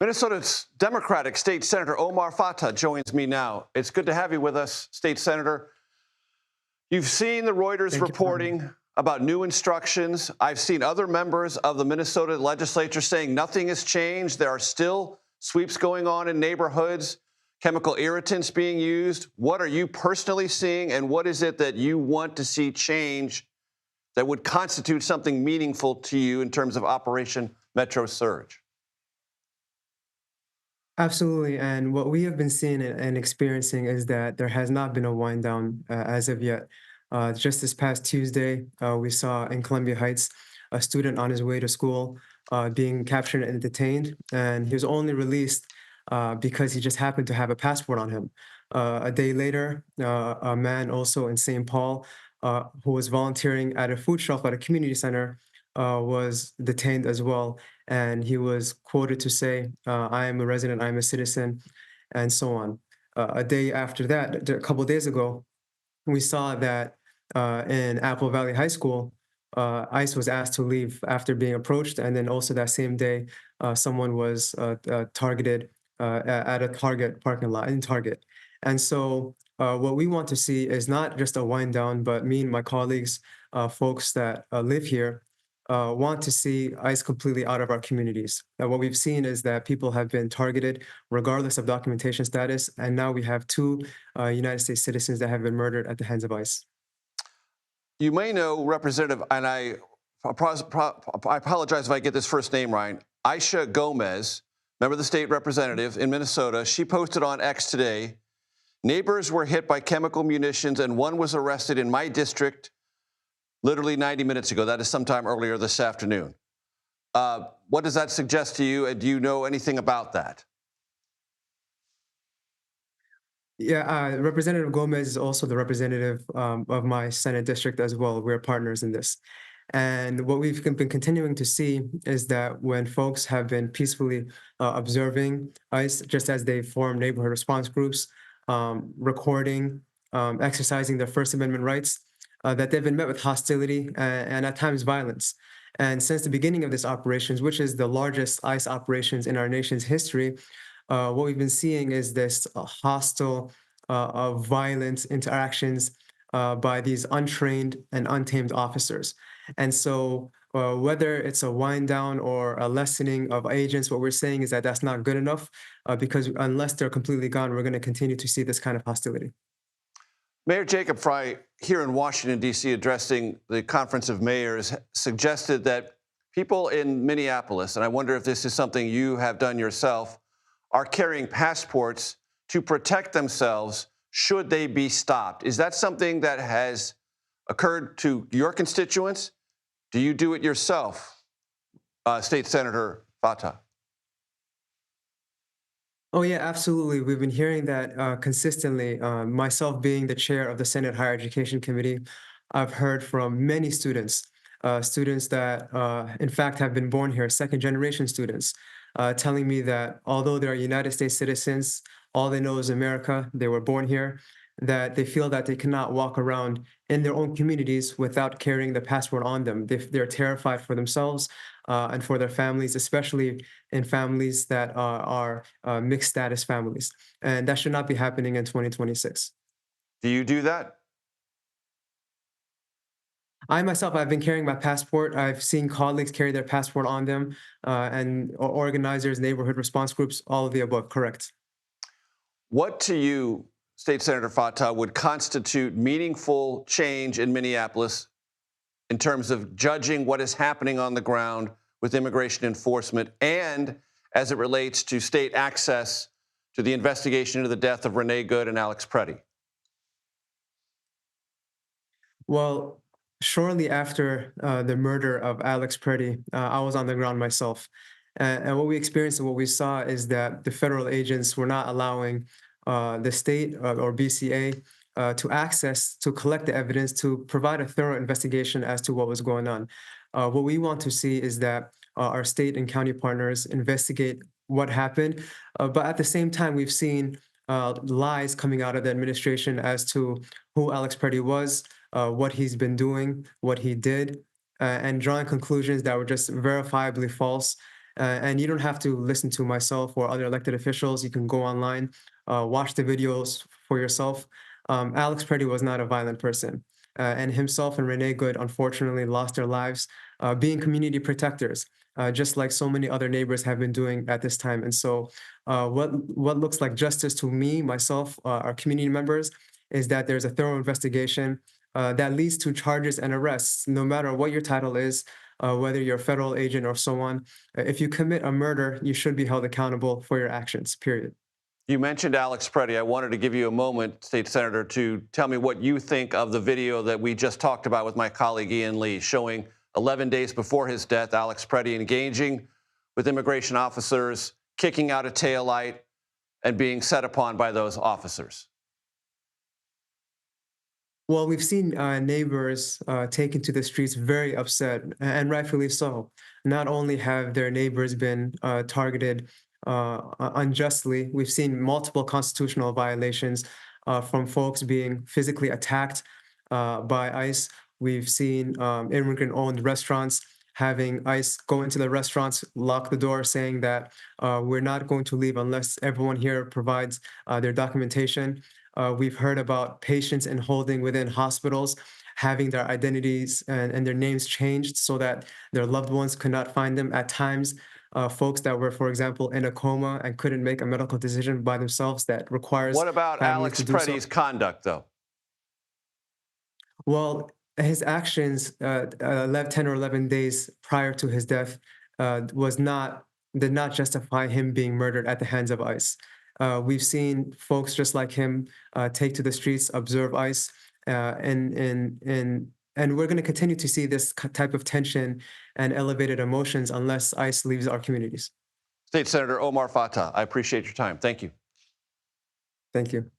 Minnesota's Democratic State Senator Omar Fateh joins me now. It's good to have you with us, State Senator. You've seen the Reuters reporting about new instructions. I've seen other members of the Minnesota legislature saying nothing has changed. There are still sweeps going on in neighborhoods, chemical irritants being used. What are you personally seeing, and what is it that you want to see change that would constitute something meaningful to you in terms of Operation Metro Surge? Absolutely. And what we have been seeing and experiencing is that there has not been a wind down as of yet. Just this past Tuesday, we saw in Columbia Heights a student on his way to school being captured and detained. And he was only released because he just happened to have a passport on him. A day later, a man also in St. Paul who was volunteering at a food shelf at a community center was detained as well. And he was quoted to say, I am a resident, I'm a citizen, and so on. A day after that, a couple of days ago, we saw that in Apple Valley High School, ICE was asked to leave after being approached. And then also that same day, someone was targeted at a Target parking lot in Target. And so what we want to see is not just a wind down, but me and my colleagues, folks that live here, want to see ICE completely out of our communities. What we've seen is that people have been targeted regardless of documentation status, and now we have two United States citizens that have been murdered at the hands of ICE. You may know Representative, and I apologize if I get this first name right, Aisha Gomez, member of the state representative in Minnesota. She posted on X today, neighbors were hit by chemical munitions and one was arrested in my district literally 90 minutes ago. That is sometime earlier this afternoon. What does that suggest to you, and do you know anything about that? Yeah, Representative Gomez is also the representative of my Senate district as well. We're partners in this. And what we've been continuing to see is that when folks have been peacefully observing ICE, just as they form neighborhood response groups, recording, exercising their First Amendment rights, that they've been met with hostility and at times violence. And since the beginning of this operations, which is the largest ICE operations in our nation's history, what we've been seeing is this hostile, violent interactions by these untrained and untamed officers. And so whether it's a wind down or a lessening of agents, what we're saying is that that's not good enough because unless they're completely gone, we're going to continue to see this kind of hostility. Mayor Jacob Frey here in Washington, D.C., addressing the Conference of Mayors, suggested that people in Minneapolis, and I wonder if this is something you have done yourself, are carrying passports to protect themselves should they be stopped. Is that something that has occurred to your constituents? Do you do it yourself, State Senator Fateh? Oh, yeah, absolutely. We've been hearing that consistently. Myself being the chair of the Senate Higher Education Committee, I've heard from many students, students that, in fact, have been born here, second generation students, telling me that although they're United States citizens, all they know is America, they were born here, that they feel that they cannot walk around in their own communities without carrying the passport on them. They're terrified for themselves and for their families, especially in families that are mixed status families. And that should not be happening in 2026. Do you do that? I myself, I've been carrying my passport. I've seen colleagues carry their passport on them and organizers, neighborhood response groups, all of the above, correct. What to you, State Senator Fateh, would constitute meaningful change in Minneapolis in terms of judging what is happening on the ground with immigration enforcement and as it relates to state access to the investigation into the death of Renee Good and Alex Preddy? Well, shortly after the murder of Alex Preddy, I was on the ground myself. And what we experienced and what we saw is that the federal agents were not allowing the state or BCA to collect the evidence to provide a thorough investigation as to what was going on. What we want to see is that our state and county partners investigate what happened. But at the same time, we've seen lies coming out of the administration as to who Alex Preddy was, what he's been doing, what he did, and drawing conclusions that were just verifiably false. And you don't have to listen to myself or other elected officials. You can go online, watch the videos for yourself. Alex Preddy was not a violent person. And himself and Renee Good unfortunately lost their lives being community protectors, just like so many other neighbors have been doing at this time. And so, what looks like justice to me, myself, our community members, is that there's a thorough investigation that leads to charges and arrests, no matter what your title is, whether you're a federal agent or so on. If you commit a murder, you should be held accountable for your actions, period. You mentioned Alex Preddy. I wanted to give you a moment, State Senator, to tell me what you think of the video that we just talked about with my colleague Ian Lee, showing 11 days before his death, Alex Preddy engaging with immigration officers, kicking out a taillight, and being set upon by those officers. Well, we've seen neighbors taken to the streets very upset, and rightfully so. Not only have their neighbors been targeted unjustly, we've seen multiple constitutional violations from folks being physically attacked by ICE. We've seen immigrant-owned restaurants having ICE go into the restaurants, lock the door, saying that we're not going to leave unless everyone here provides their documentation. We've heard about patients in holding within hospitals having their identities and their names changed so that their loved ones could not find them. At times, folks that were, for example, in a coma and couldn't make a medical decision by themselves that requires What about families Alex to do so. Preddy's conduct, though? Well, his actions 10 or 11 days prior to his death did not justify him being murdered at the hands of ICE. We've seen folks just like him take to the streets, observe ICE, and we're going to continue to see this type of tension and elevated emotions unless ICE leaves our communities. State Senator Omar Fateh, I appreciate your time. Thank you. Thank you.